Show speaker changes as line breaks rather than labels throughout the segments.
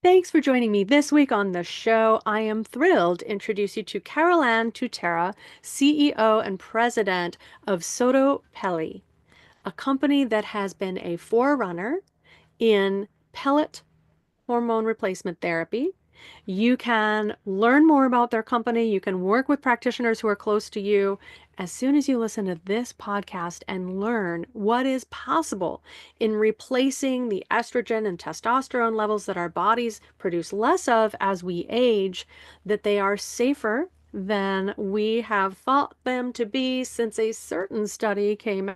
Thanks for joining me this week on the show. I am thrilled to introduce you to CarolAnn Tutera, CEO and President of SottoPelle, a company that has been a forerunner in pellet hormone replacement therapy. You can learn more about their company. You can work with practitioners who are close to you as soon as you listen to this podcast and learn what is possible in replacing the estrogen and testosterone levels that our bodies produce less of as we age, that they are safer than we have thought them to be since a certain study came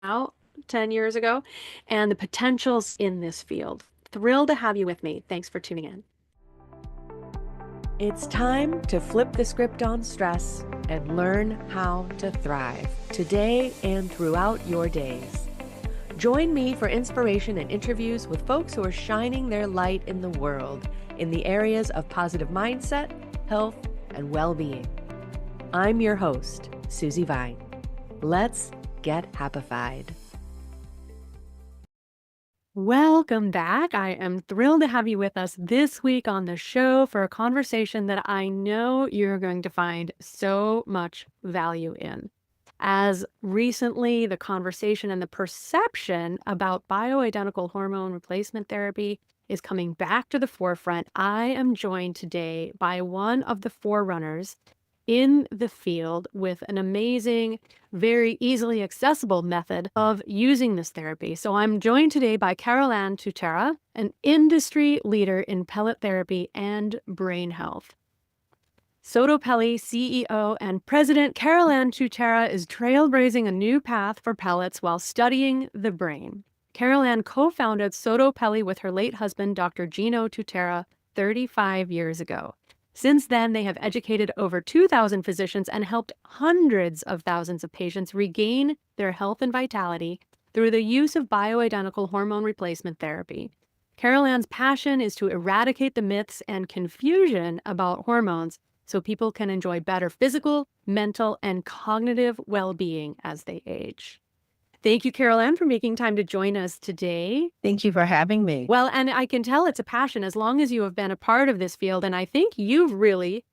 out 10 years ago, and the potentials in this field. Thrilled to have you with me. Thanks for tuning in. It's time to flip the script on stress and learn how to thrive today and throughout your days. Join me for inspiration and interviews with folks who are shining their light in the world in the areas of positive mindset, health, and well-being. I'm your host, Susie Vine. Let's get Happified. Welcome back. I am thrilled to have you with us this week on the show for a conversation that I know you're going to find so much value in. As recently, the conversation and the perception about bioidentical hormone replacement therapy is coming back to the forefront. I am joined today by one of the forerunners in the field with an amazing, very easily accessible method of using this therapy. So I'm joined today by CarolAnn Tutera, an industry leader in pellet therapy and brain health. SottoPelle CEO and President CarolAnn Tutera is trailblazing a new path for pellets while studying the brain. CarolAnn co-founded SottoPelle with her late husband, Dr. Gino Tutera, 35 years ago. Since then, they have educated over 2,000 physicians and helped hundreds of thousands of patients regain their health and vitality through the use of bioidentical hormone replacement therapy. CarolAnn's passion is to eradicate the myths and confusion about hormones so people can enjoy better physical, mental, and cognitive well-being as they age. Thank you, CarolAnn, for making time to join us today.
Thank you for having me.
Well, and I can tell it's a passion as long as you have been a part of this field. And I think you've really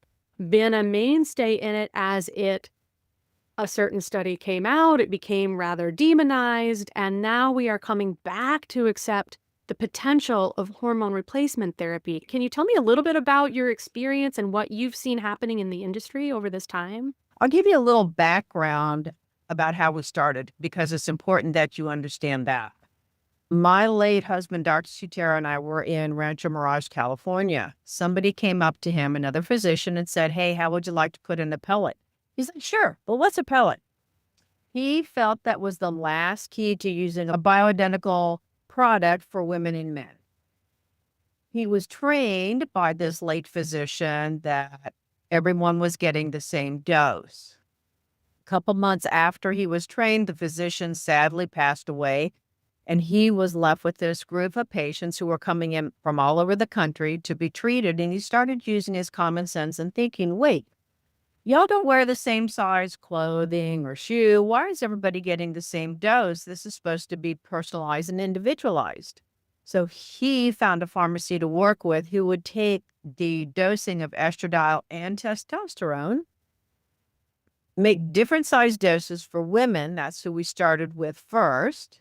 been a mainstay in it as a certain study came out, it became rather demonized, and now we are coming back to accept the potential of hormone replacement therapy. Can you tell me a little bit about your experience and what you've seen happening in the industry over this time?
I'll give you a little background about how we started because it's important that you understand that. My late husband, Dr. Tutera, and I were in Rancho Mirage, California. Somebody came up to him, another physician, and said, "Hey, how would you like to put in a pellet?" He said, "Sure, but what's a pellet?" He felt that was the last key to using a bioidentical product for women and men. He was trained by this late physician that everyone was getting the same dose. A couple months after he was trained, the physician sadly passed away, and he was left with this group of patients who were coming in from all over the country to be treated. And he started using his common sense and thinking, wait, y'all don't wear the same size clothing or shoe. Why is everybody getting the same dose? This is supposed to be personalized and individualized. So he found a pharmacy to work with who would take the dosing of estradiol and testosterone, make different size doses for women. That's who we started with first,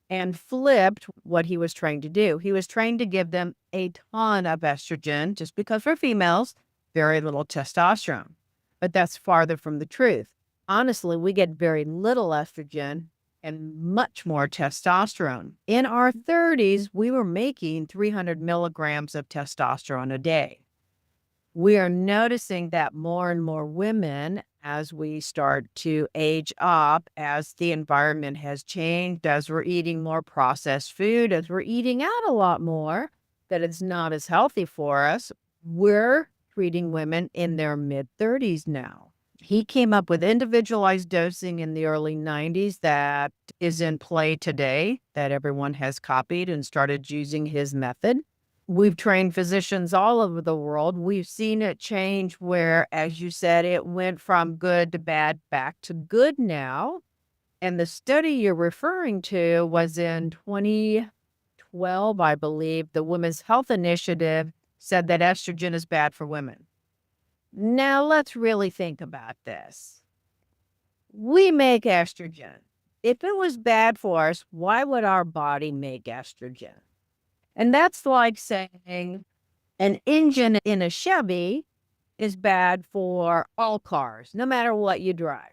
and flipped what he was trained to do. He was trained to give them a ton of estrogen just because for females, very little testosterone. But that's farther from the truth. Honestly, we get very little estrogen and much more testosterone. In our 30s, we were making 300 milligrams of testosterone a day. We are noticing that more and more women, as we start to age up, as the environment has changed, as we're eating more processed food, as we're eating out a lot more, that it's not as healthy for us, we're treating women in their mid-30s now. He came up with individualized dosing in the early 90s that is in play today, that everyone has copied and started using his method. We've trained physicians all over the world. We've seen it change where, as you said, it went from good to bad back to good now. And the study you're referring to was in 2020 2012, I believe, the Women's Health Initiative said that estrogen is bad for women. Now, let's really think about this. We make estrogen. If it was bad for us, why would our body make estrogen? And that's like saying an engine in a Chevy is bad for all cars, no matter what you drive.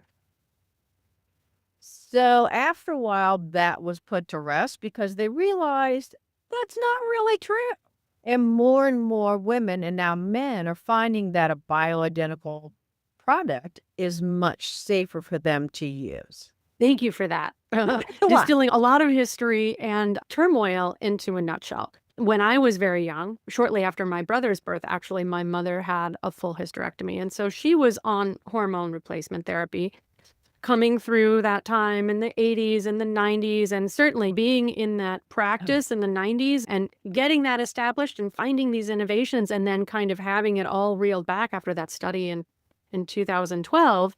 So after a while, that was put to rest because they realized that's not really true. And more women and now men are finding that a bioidentical product is much safer for them to use.
Thank you for that. Distilling a lot of history and turmoil into a nutshell. When I was very young, shortly after my brother's birth, actually, my mother had a full hysterectomy. And so she was on hormone replacement therapy coming through that time in the 80s and the 90s, and certainly being in that practice in the 90s and getting that established and finding these innovations and then kind of having it all reeled back after that study in 2012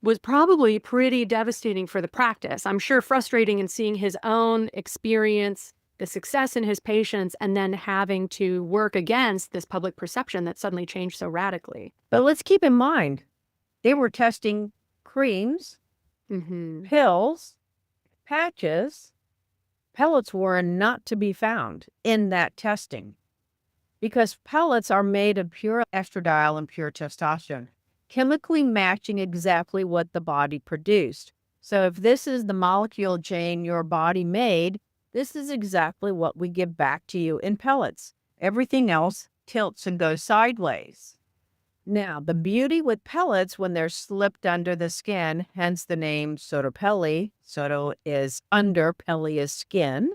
was probably pretty devastating for the practice. I'm sure frustrating in seeing his own experience, the success in his patients, and then having to work against this public perception that suddenly changed so radically.
But let's keep in mind, they were testing creams, pills, patches. Pellets were not to be found in that testing because pellets are made of pure estradiol and pure testosterone, chemically matching exactly what the body produced. So if this is the molecule chain your body made, this is exactly what we give back to you in pellets. Everything else tilts and goes sideways. Now, the beauty with pellets when they're slipped under the skin, hence the name SottoPelle. Sotto is under, Pelle is skin.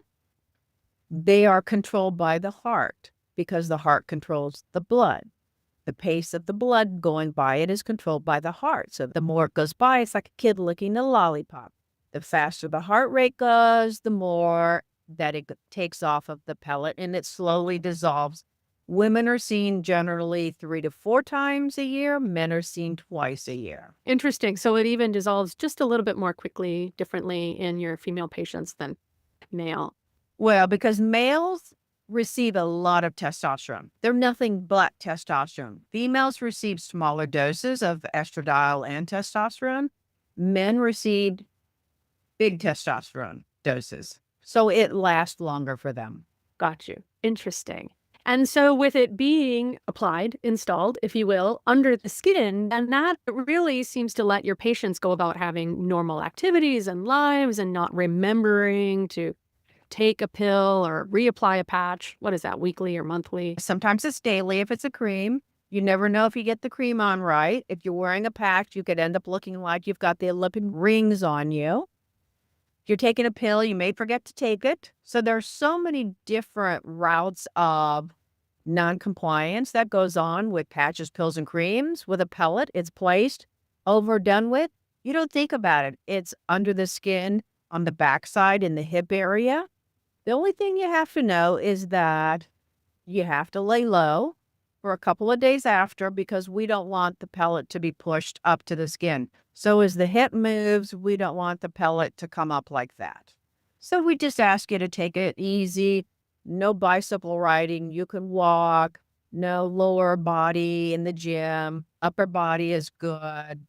They are controlled by the heart because the heart controls the blood. The pace of the blood going by it is controlled by the heart. So the more it goes by, it's like a kid licking a lollipop. The faster the heart rate goes, the more that it takes off of the pellet and it slowly dissolves. Women are seen generally 3 to 4 times a year. Men are seen twice a year.
Interesting. So it even dissolves just a little bit more quickly, differently in your female patients than male.
Well, because males receive a lot of testosterone. They're nothing but testosterone. Females receive smaller doses of estradiol and testosterone. Men receive big testosterone doses. So it lasts longer for them.
Got you. Interesting. And so with it being applied, installed, if you will, under the skin, and that really seems to let your patients go about having normal activities and lives and not remembering to take a pill or reapply a patch. What is that, weekly or monthly?
Sometimes it's daily if it's a cream. You never know if you get the cream on right. If you're wearing a patch, you could end up looking like you've got the Olympic rings on you. If you're taking a pill, you may forget to take it. So there's so many different routes of non-compliance that goes on with patches, pills, and creams. With a pellet, it's placed, over, done with. You don't think about it. It's under the skin, on the backside, in the hip area. The only thing you have to know is that you have to lay low for a couple of days after because we don't want the pellet to be pushed up to the skin. So as the hip moves, we don't want the pellet to come up like that. So we just ask you to take it easy. No bicycle riding. You can walk. No lower body in the gym. Upper body is good.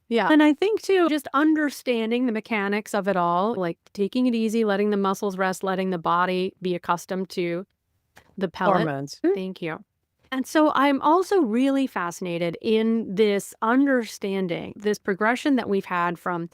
Yeah. And I think too, just understanding the mechanics of it all, like taking it easy, letting the muscles rest, letting the body be accustomed to the pellet.
Hormones.
Thank you. And so I'm also really fascinated in this understanding, this progression that we've had from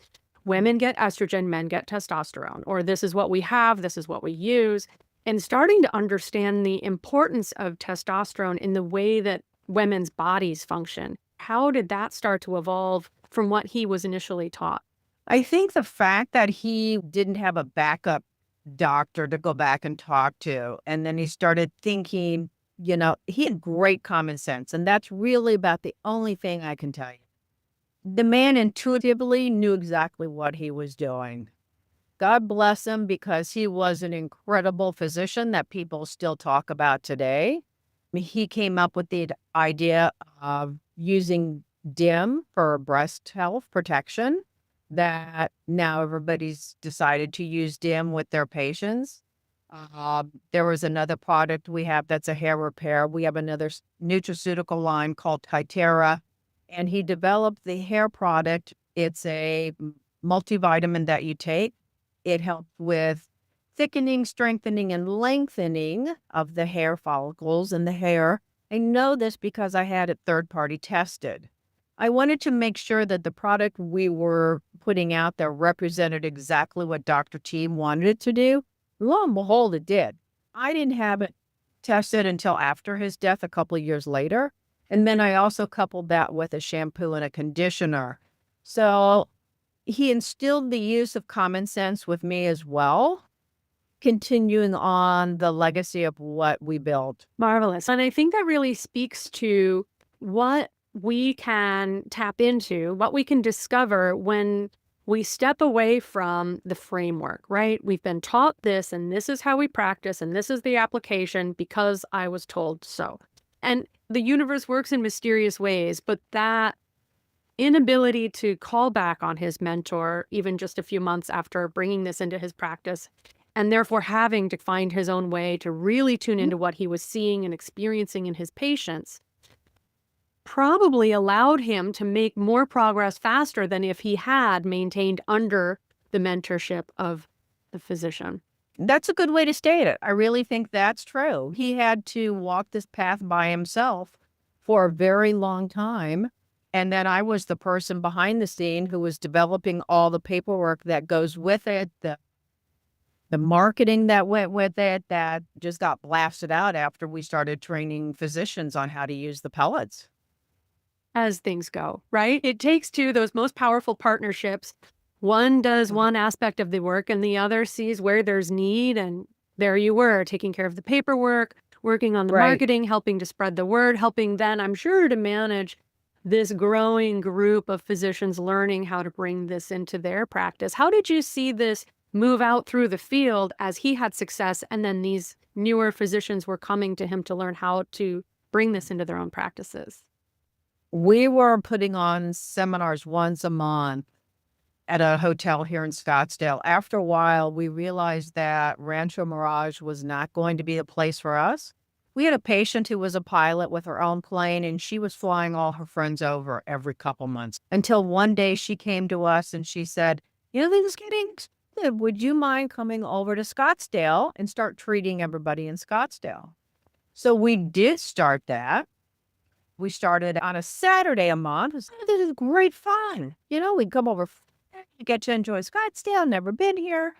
women get estrogen, men get testosterone, or this is what we have, this is what we use, and starting to understand the importance of testosterone in the way that women's bodies function. How did that start to evolve from what he was initially taught?
I think the fact that he didn't have a backup doctor to go back and talk to, and then he started thinking, he had great common sense. And that's really about the only thing I can tell you. The man intuitively knew exactly what he was doing. God bless him because he was an incredible physician that people still talk about today. He came up with the idea of using DIM for breast health protection, that now everybody's decided to use DIM with their patients. There was another product we have that's a hair repair. We have another nutraceutical line called Tutera, and he developed the hair product. It's a multivitamin that you take. It helps with thickening, strengthening, and lengthening of the hair follicles and the hair. I know this because I had it third-party tested. I wanted to make sure that the product we were putting out there represented exactly what Dr. T wanted it to do. Lo and behold, it did. I didn't have it tested until after his death a couple of years later. And then I also coupled that with a shampoo and a conditioner. So he instilled the use of common sense with me as well, continuing on the legacy of what we built.
Marvelous. And I think that really speaks to what we can tap into, what we can discover when we step away from the framework, right? We've been taught this, and this is how we practice, and this is the application because I was told so. And the universe works in mysterious ways, but that inability to call back on his mentor, even just a few months after bringing this into his practice, and therefore having to find his own way to really tune into what he was seeing and experiencing in his patients, probably allowed him to make more progress faster than if he had maintained under the mentorship of the physician.
That's a good way to state it. I really think that's true. He had to walk this path by himself for a very long time. And then I was the person behind the scene who was developing all the paperwork that goes with it, the marketing that went with it, that just got blasted out after we started training physicians on how to use the pellets.
As things go, right? It takes two, those most powerful partnerships. One does one aspect of the work and the other sees where there's need. And there you were, taking care of the paperwork, working on the
Right.
marketing, helping to spread the word, helping then, I'm sure, to manage this growing group of physicians learning how to bring this into their practice. How did you see this move out through the field as he had success and then these newer physicians were coming to him to learn how to bring this into their own practices?
We were putting on seminars once a month at a hotel here in Scottsdale. After a while, we realized that Rancho Mirage was not going to be a place for us. We had a patient who was a pilot with her own plane, and she was flying all her friends over every couple months until one day she came to us and she said, "You know, this is getting expensive. Would you mind coming over to Scottsdale and start treating everybody in Scottsdale?" So we did start that. We started on a Saturday a month. This is great fun. You know, we'd come over, you get to enjoy Scottsdale, never been here,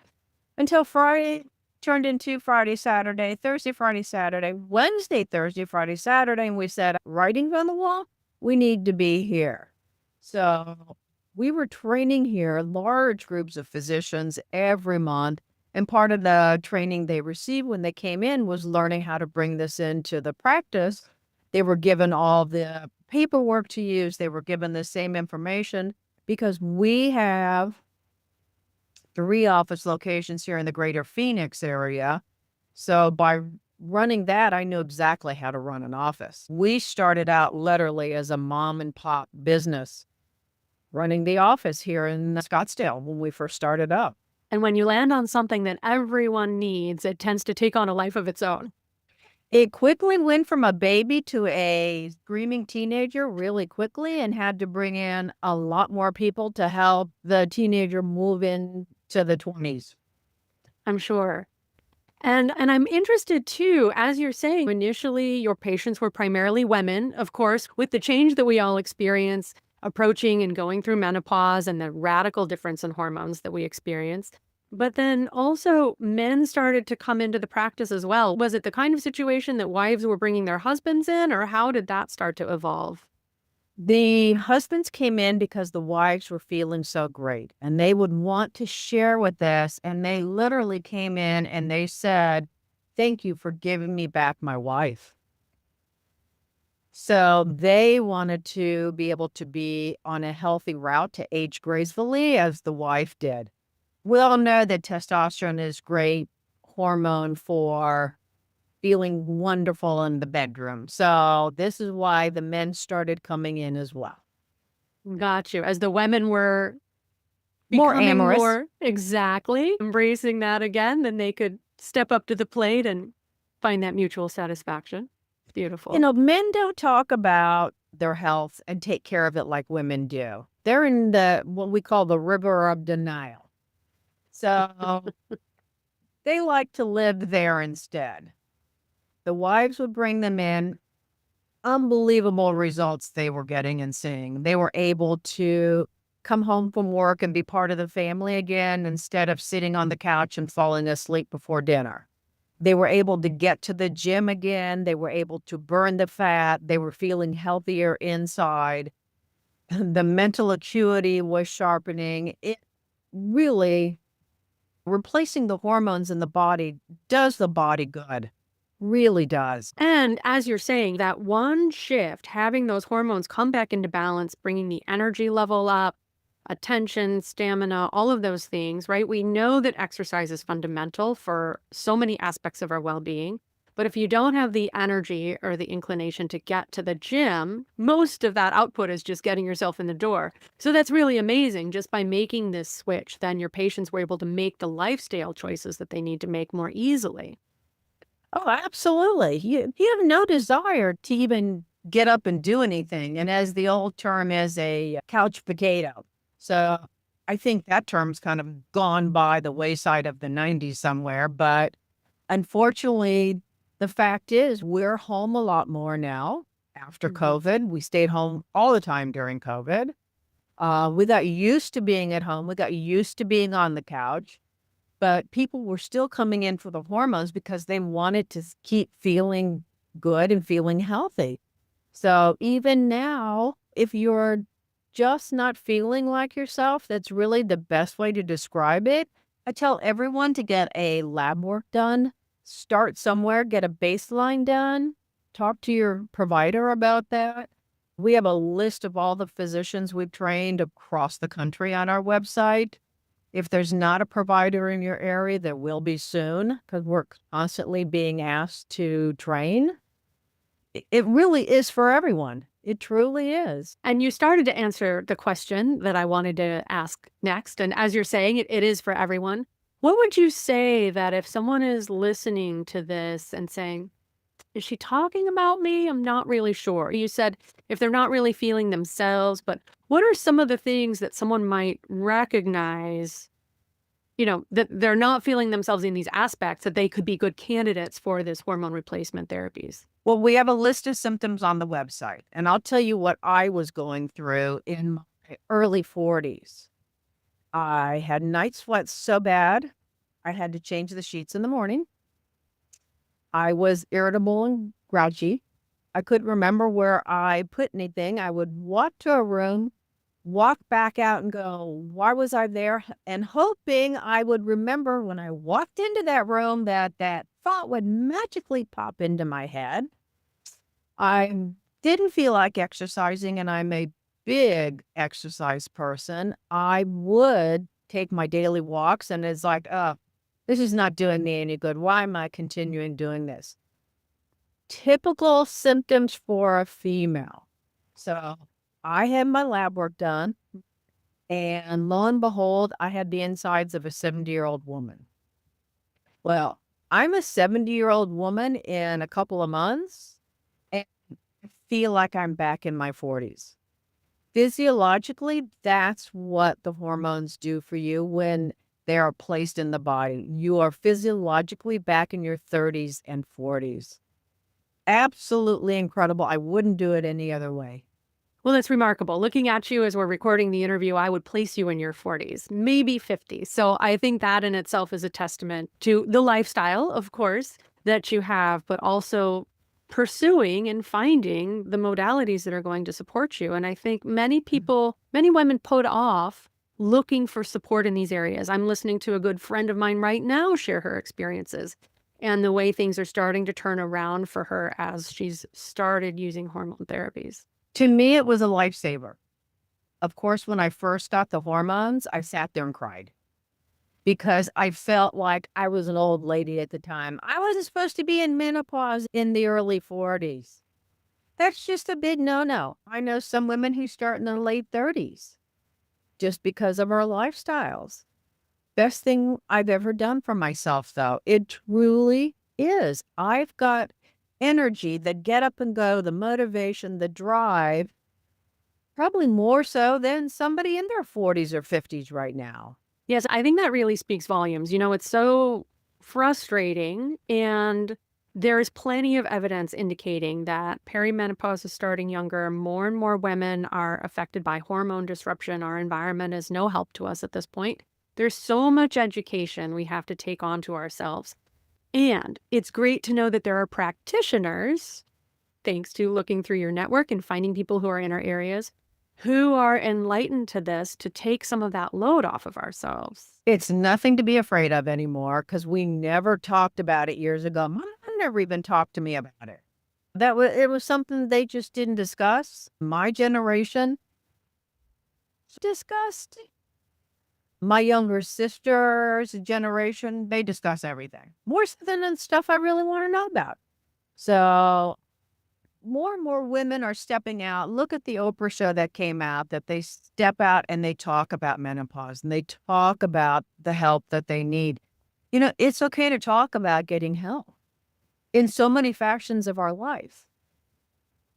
until Friday turned into Friday, Saturday, Thursday, Friday, Saturday, Wednesday, Thursday, Friday, Saturday. And we said, writing's on the wall, we need to be here. So we were training here large groups of physicians every month. And part of the training they received when they came in was learning how to bring this into the practice. They were given all the paperwork to use. They were given the same information because we have 3 office locations here in the greater Phoenix area. So by running that, I knew exactly how to run an office. We started out literally as a mom and pop business, running the office here in Scottsdale when we first started up.
And when you land on something that everyone needs, it tends to take on a life of its own.
It quickly went from a baby to a screaming teenager really quickly and had to bring in a lot more people to help the teenager move into the 20s.
I'm sure. And I'm interested too, as you're saying, initially your patients were primarily women, of course, with the change that we all experience approaching and going through menopause and the radical difference in hormones that we experience. But then also men started to come into the practice as well. Was it the kind of situation that wives were bringing their husbands in, or how did that start to evolve?
The husbands came in because the wives were feeling so great and they would want to share with us. And they literally came in and they said, "Thank you for giving me back my wife." So they wanted to be able to be on a healthy route to age gracefully as the wife did. We all know that testosterone is great hormone for feeling wonderful in the bedroom. So this is why the men started coming in as well.
Got you. As the women were
More
becoming
amorous.
more exactly embracing that again, then they could step up to the plate and find that mutual satisfaction.
You
Beautiful.
know, men don't talk about their health and take care of it like women do. They're in the what we call the river of denial. So they like to live there instead. The wives would bring them in. Unbelievable results they were getting and seeing. They were able to come home from work and be part of the family again instead of sitting on the couch and falling asleep before dinner. They were able to get to the gym again. They were able to burn the fat. They were feeling healthier inside. The mental acuity was sharpening. It really, replacing the hormones in the body does the body good. Really does.
And as you're saying, that one shift, having those hormones come back into balance, bringing the energy level up, attention, stamina, all of those things, right? We know that exercise is fundamental for so many aspects of our well being. But if you don't have the energy or the inclination to get to the gym, most of that output is just getting yourself in the door. So that's really amazing. Just by making this switch, then your patients were able to make the lifestyle choices that they need to make more easily.
Oh, absolutely. You have no desire to even get up and do anything. And as the old term is, a couch potato. So I think that term's kind of gone by the wayside of the 90s somewhere. But unfortunately, the fact is we're home a lot more now after
Mhm.
COVID. We stayed home all the time during COVID. We got used to being at home. We got used to being on the couch. But people were still coming in for the hormones because they wanted to keep feeling good and feeling healthy. So even now, if you're just not feeling like yourself, that's really the best way to describe it. I tell everyone to get a lab work done, start somewhere, get a baseline done, talk to your provider about that. We have a list of all the physicians we've trained across the country on our website. If there's not a provider in your area, there will be soon because we're constantly being asked to train. It really is for everyone. It truly is.
And you started to answer the question that I wanted to ask next. And as you're saying, it is for everyone. What would you say that if someone is listening to this and saying, is she talking about me? I'm not really sure. You said if they're not really feeling themselves, but what are some of the things that someone might recognize, that they're not feeling themselves in these aspects that they could be good candidates for this hormone replacement therapies?
Well, we have a list of symptoms on the website, and I'll tell you what I was going through in my early 40s. I had night sweats so bad, I had to change the sheets in the morning. I was irritable and grouchy. I couldn't remember where I put anything. I would walk to a room, walk back out and go, why was I there? And hoping I would remember when I walked into that room that that thought would magically pop into my head. I didn't feel like exercising, and I'm a big exercise person. I would take my daily walks, and it's like, oh, this is not doing me any good. Why am I continuing doing this? Typical symptoms for a female. So I had my lab work done, and lo and behold, I had the insides of a 70-year-old woman. Well, I'm a 70-year-old woman in a couple of months, and I feel like I'm back in my 40s. Physiologically, that's what the hormones do for you when they are placed in the body. You are physiologically back in your 30s and 40s. Absolutely incredible. I wouldn't do it any other way.
Well, it's remarkable. Looking at you as we're recording the interview, I would place you in your 40s, maybe 50s. So I think that in itself is a testament to the lifestyle, of course, that you have, but also pursuing and finding the modalities that are going to support you. And I think many people, many women put off looking for support in these areas. I'm listening to a good friend of mine right now share her experiences and the way things are starting to turn around for her as she's started using hormone therapies.
To me, it was a lifesaver. Of course, when I first got the hormones, I sat there and cried because I felt like I was an old lady at the time. I wasn't supposed to be in menopause in the early 40s. That's just a big no-no. I know some women who start in their late 30s just because of our lifestyles. Best thing I've ever done for myself, though. It truly is. I've got energy, the get up and go, the motivation, the drive, probably more so than somebody in their 40s or 50s right now.
Yes, I think that really speaks volumes. It's so frustrating, and there is plenty of evidence indicating that perimenopause is starting younger. More and more women are affected by hormone disruption. Our environment is no help to us at this point. There's so much education we have to take on to ourselves. And it's great to know that there are practitioners, thanks to looking through your network and finding people who are in our areas, who are enlightened to this to take some of that load off of ourselves.
It's nothing to be afraid of anymore because we never talked about it years ago. Mom never even talked to me about it. It was something they just didn't discuss. My generation discussed. My younger sister's generation, they discuss everything. More so than the stuff I really want to know about. So more and more women are stepping out. Look at the Oprah show that came out, that they step out and they talk about menopause and they talk about the help that they need. It's okay to talk about getting help in so many factions of our life.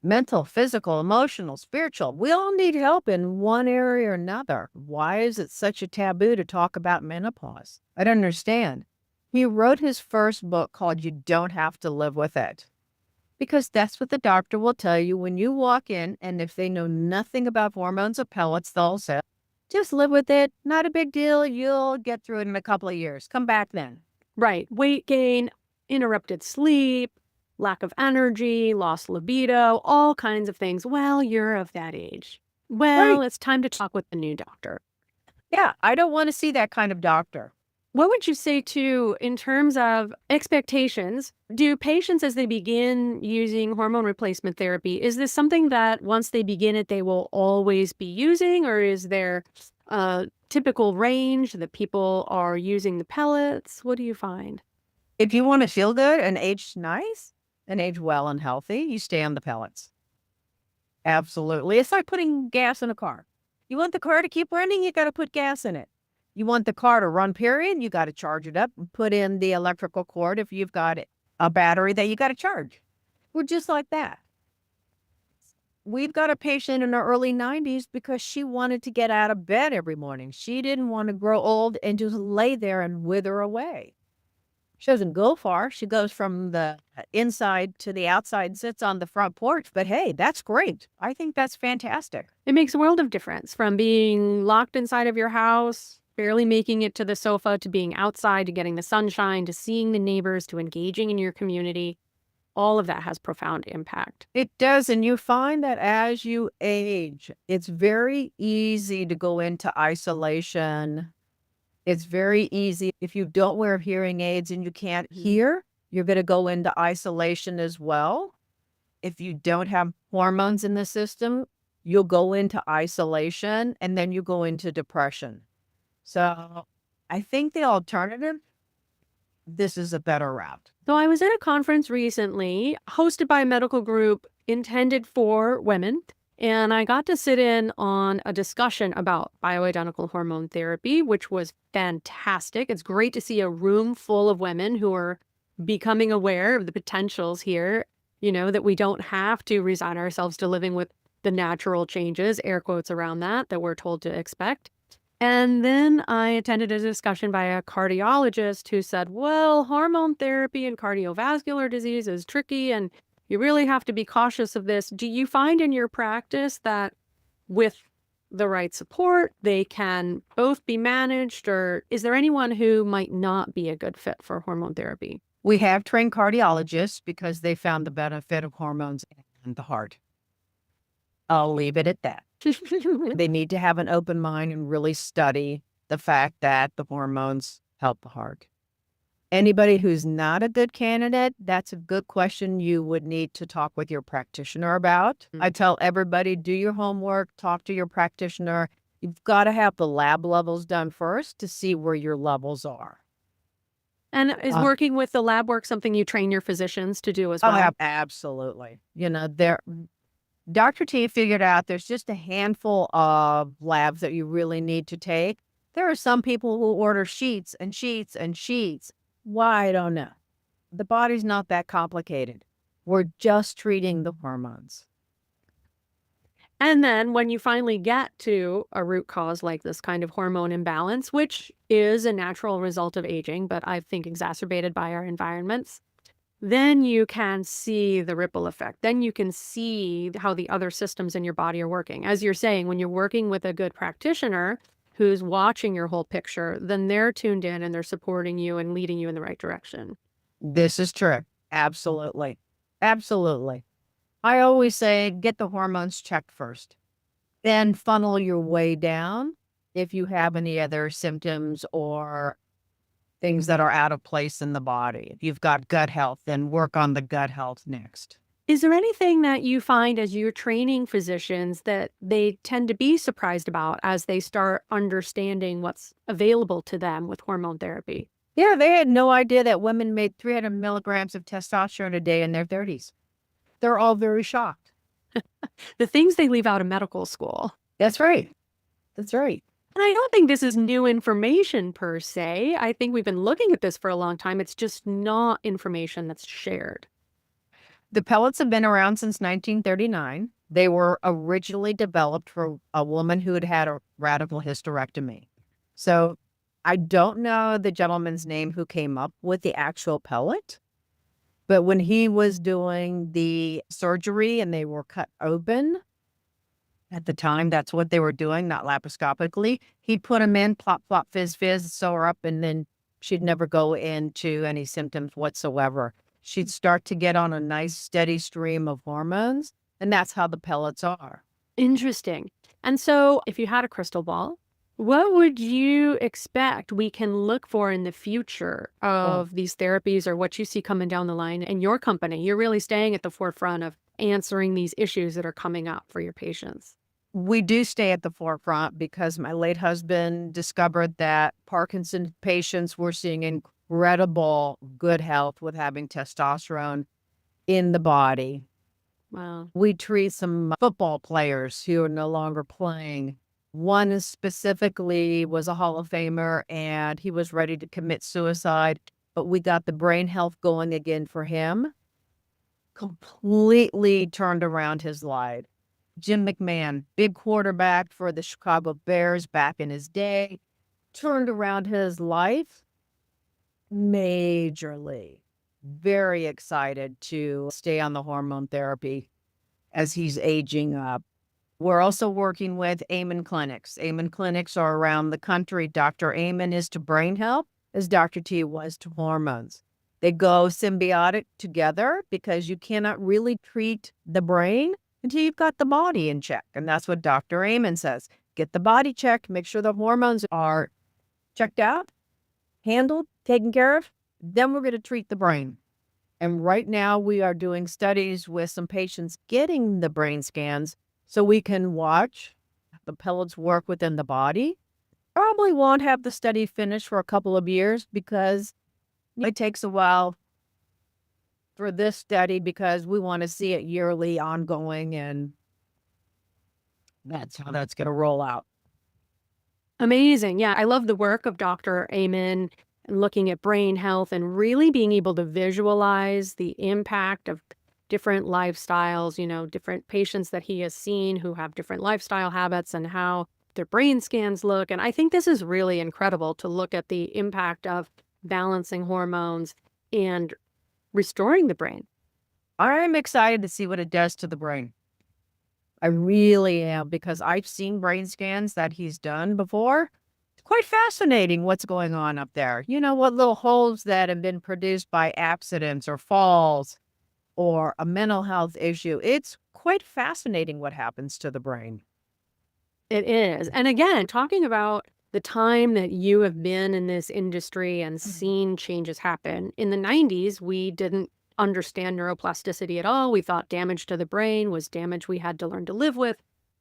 Mental, physical, emotional, spiritual. We all need help in one area or another. Why is it such a taboo to talk about menopause? I don't understand. He wrote his first book called You Don't Have to Live with It. Because that's what the doctor will tell you when you walk in, and if they know nothing about hormones or pellets, they'll say, just live with it. Not a big deal. You'll get through it in a couple of years. Come back then.
Right. Weight gain, interrupted sleep, lack of energy, lost libido, all kinds of things. Well, you're of that age. Well,
Right.
it's time to talk with the new doctor.
Yeah, I don't want to see that kind of doctor.
What would you say, too, in terms of expectations? Do patients, as they begin using hormone replacement therapy, is this something that once they begin it, they will always be using? Or is there a typical range that people are using the pellets? What do you find?
If you want to feel good and age nice and age well and healthy, you stay on the pellets. Absolutely. It's like putting gas in a car. You want the car to keep running, you got to put gas in it. You want the car to run, period, you got to charge it up and put in the electrical cord if you've got a battery that you got to charge. We're just like that. We've got a patient in her early 90s because she wanted to get out of bed every morning. She didn't want to grow old and just lay there and wither away. She doesn't go far. She goes from the inside to the outside and sits on the front porch. But hey, that's great. I think that's fantastic.
It makes a world of difference from being locked inside of your house, barely making it to the sofa, to being outside, to getting the sunshine, to seeing the neighbors, to engaging in your community. All of that has profound impact.
It does. And you find that as you age, it's very easy to go into isolation. It's very easy. If you don't wear hearing aids and you can't hear, you're going to go into isolation as well. If you don't have hormones in the system, you'll go into isolation and then you go into depression. So I think the alternative, this is a better route.
So I was at a conference recently hosted by a medical group intended for women. And I got to sit in on a discussion about bioidentical hormone therapy, which was fantastic. It's great to see a room full of women who are becoming aware of the potentials here, that we don't have to resign ourselves to living with the natural changes, air quotes around that we're told to expect. And then I attended a discussion by a cardiologist who said, well, hormone therapy and cardiovascular disease is tricky, and you really have to be cautious of this. Do you find in your practice that with the right support, they can both be managed, or is there anyone who might not be a good fit for hormone therapy?
We have trained cardiologists because they found the benefit of hormones in the heart. I'll leave it at that. They need to have an open mind and really study the fact that the hormones help the heart. Anybody who's not a good candidate, that's a good question you would need to talk with your practitioner about. I tell everybody, do your homework, talk to your practitioner. You've got to have the lab levels done first to see where your levels are.
And is working with the lab work something you train your physicians to do as well?
Oh, absolutely. Dr. T figured out there's just a handful of labs that you really need to take. There are some people who order sheets and sheets and sheets. Why? I don't know. The body's not that complicated. We're just treating the hormones.
And then when you finally get to a root cause like this kind of hormone imbalance, which is a natural result of aging, but I think exacerbated by our environments, then you can see the ripple effect. Then you can see how the other systems in your body are working. As you're saying, when you're working with a good practitioner who's watching your whole picture, then they're tuned in and they're supporting you and leading you in the right direction.
This is true. Absolutely. Absolutely. I always say get the hormones checked first, then funnel your way down if you have any other symptoms or things that are out of place in the body. If you've got gut health, then work on the gut health next.
Is there anything that you find as you're training physicians that they tend to be surprised about as they start understanding what's available to them with hormone therapy?
Yeah, they had no idea that women made 300 milligrams of testosterone a day in their 30s. They're all very shocked.
The things they leave out of medical school.
That's right. That's right.
And I don't think this is new information per se. I think we've been looking at this for a long time. It's just not information that's shared.
The pellets have been around since 1939. They were originally developed for a woman who had had a radical hysterectomy. So I don't know the gentleman's name who came up with the actual pellet, but when he was doing the surgery and they were cut open, at the time, that's what they were doing, not laparoscopically. He'd put them in, plop, plop, fizz, fizz, sew her up, and then she'd never go into any symptoms whatsoever. She'd start to get on a nice steady stream of hormones, and that's how the pellets are.
Interesting. And so if you had a crystal ball, what would you expect we can look for in the future of these therapies or what you see coming down the line in your company? You're really staying at the forefront of answering these issues that are coming up for your patients.
We do stay at the forefront because my late husband discovered that Parkinson's patients were seeing incredible good health with having testosterone in the body.
Wow.
We treat some football players who are no longer playing. One specifically was a Hall of Famer and he was ready to commit suicide, but we got the brain health going again for him. Completely turned around his life. Jim McMahon, big quarterback for the Chicago Bears back in his day, turned around his life majorly. Very excited to stay on the hormone therapy as he's aging up. We're also working with Amen clinics. Amen clinics are around the country. Dr. Amen is to brain health as Dr. T was to hormones. They go symbiotic together because you cannot really treat the brain until you've got the body in check. And that's what Dr. Amen says. Get the body checked, make sure the hormones are checked out, handled, taken care of. Then we're going to treat the brain. And right now we are doing studies with some patients getting the brain scans so we can watch the pellets work within the body. Probably won't have the study finished for a couple of years because it takes a while for this study because we want to see it yearly, ongoing, and that's how that's going to roll out.
Amazing. Yeah, I love the work of Dr. Amen and looking at brain health and really being able to visualize the impact of different lifestyles, different patients that he has seen who have different lifestyle habits and how their brain scans look. And I think this is really incredible to look at the impact of balancing hormones and restoring the brain.
I'm excited to see what it does to the brain. I really am because I've seen brain scans that he's done before. It's quite fascinating what's going on up there. What little holes that have been produced by accidents or falls or a mental health issue. It's quite fascinating what happens to the brain.
It is. And again, talking about the time that you have been in this industry and seen changes happen. In the 90s, we didn't understand neuroplasticity at all. We thought damage to the brain was damage we had to learn to live with.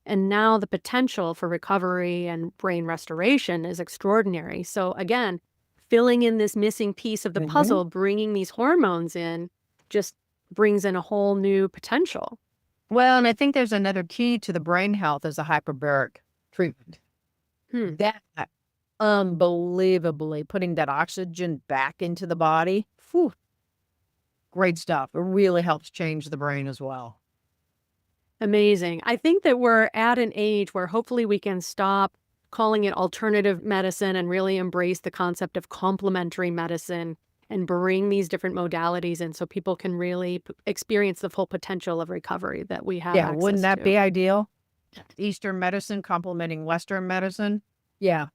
And now the potential for recovery and brain restoration is extraordinary. So again, filling in this missing piece of the puzzle, bringing these hormones in, just brings in a whole new potential.
Well, and I think there's another key to the brain health as a hyperbaric treatment. That unbelievably putting that oxygen back into the body. Whew, great stuff. It really helps change the brain as well.
Amazing. I think that we're at an age where hopefully we can stop calling it alternative medicine and really embrace the concept of complementary medicine and bring these different modalities in so people can really experience the full potential of recovery that we have
Yeah, wouldn't
access
that
to.
be ideal? Eastern medicine complementing Western medicine. Yeah,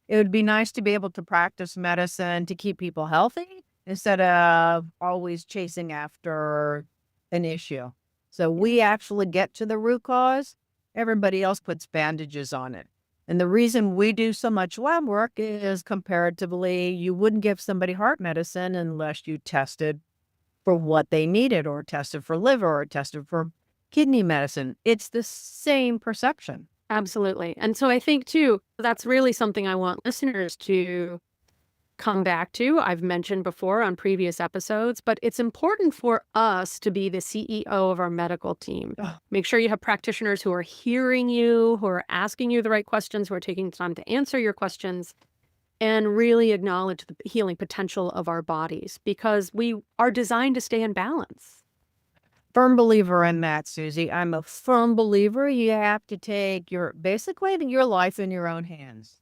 it would be nice to be able to practice medicine to keep people healthy instead of always chasing after an issue. So we actually get to the root cause. Everybody else puts bandages on it. And the reason we do so much lab work is comparatively, you wouldn't give somebody heart medicine unless you tested for what they needed or tested for liver or tested for kidney medicine. It's the same perception.
Absolutely. And so I think, too, that's really something I want listeners to come back to. I've mentioned before on previous episodes, but it's important for us to be the CEO of our medical team.
Ugh.
Make sure you have practitioners who are hearing you, who are asking you the right questions, who are taking time to answer your questions, and really acknowledge the healing potential of our bodies because we are designed to stay in balance.
Firm believer in that, Susie. I'm a firm believer you have to take your life in your own hands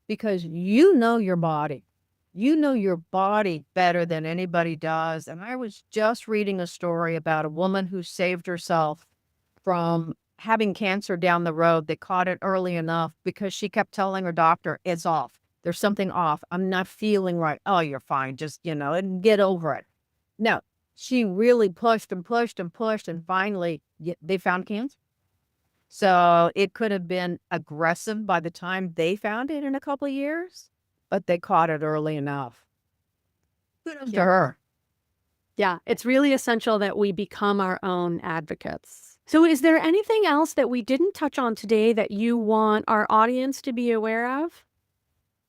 because you know your body. You know your body better than anybody does. And I was just reading a story about a woman who saved herself from having cancer down the road. They caught it early enough because she kept telling her doctor, it's off. There's something off. I'm not feeling right. Oh, you're fine. Just, and get over it. No, she really pushed and pushed and pushed. And finally, they found cancer. So it could have been aggressive by the time they found it in a couple of years, but they caught it early enough. Kudos to her.
Yeah, it's really essential that we become our own advocates. So is there anything else that we didn't touch on today that you want our audience to be aware of?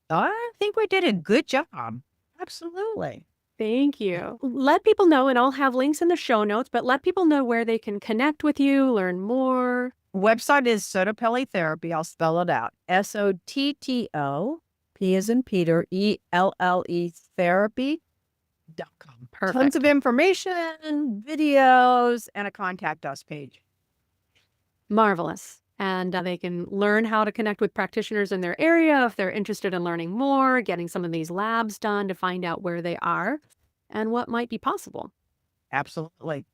I think we did a good job. Absolutely.
Thank you. Let people know, and I'll have links in the show notes, but let people know where they can connect with you, learn more.
Website is SottoPelle Therapy. I'll spell it out. SOTTO, P as in Peter, ELLE therapy.com.
Perfect.
Tons of information, videos, and a contact us page.
Marvelous. And they can learn how to connect with practitioners in their area if they're interested in learning more, getting some of these labs done to find out where they are and what might be possible.
Absolutely.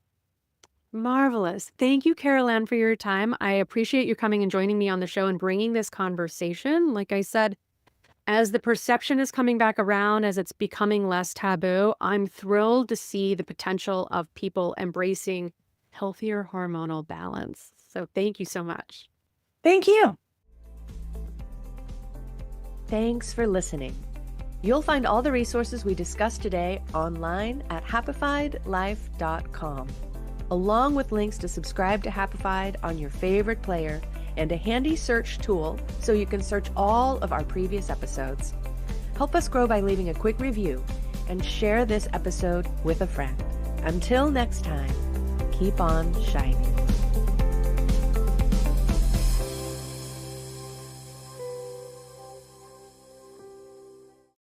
Marvelous. Thank you, CarolAnn, for your time. I appreciate you coming and joining me on the show and bringing this conversation. Like I said, as the perception is coming back around, as it's becoming less taboo, I'm thrilled to see the potential of people embracing healthier hormonal balance. So thank you so much.
Thank you.
Thanks for listening. You'll find all the resources we discussed today online at happifiedlife.com, along with links to subscribe to Happified on your favorite player and a handy search tool so you can search all of our previous episodes. Help us grow by leaving a quick review and share this episode with a friend. Until next time, keep on shining.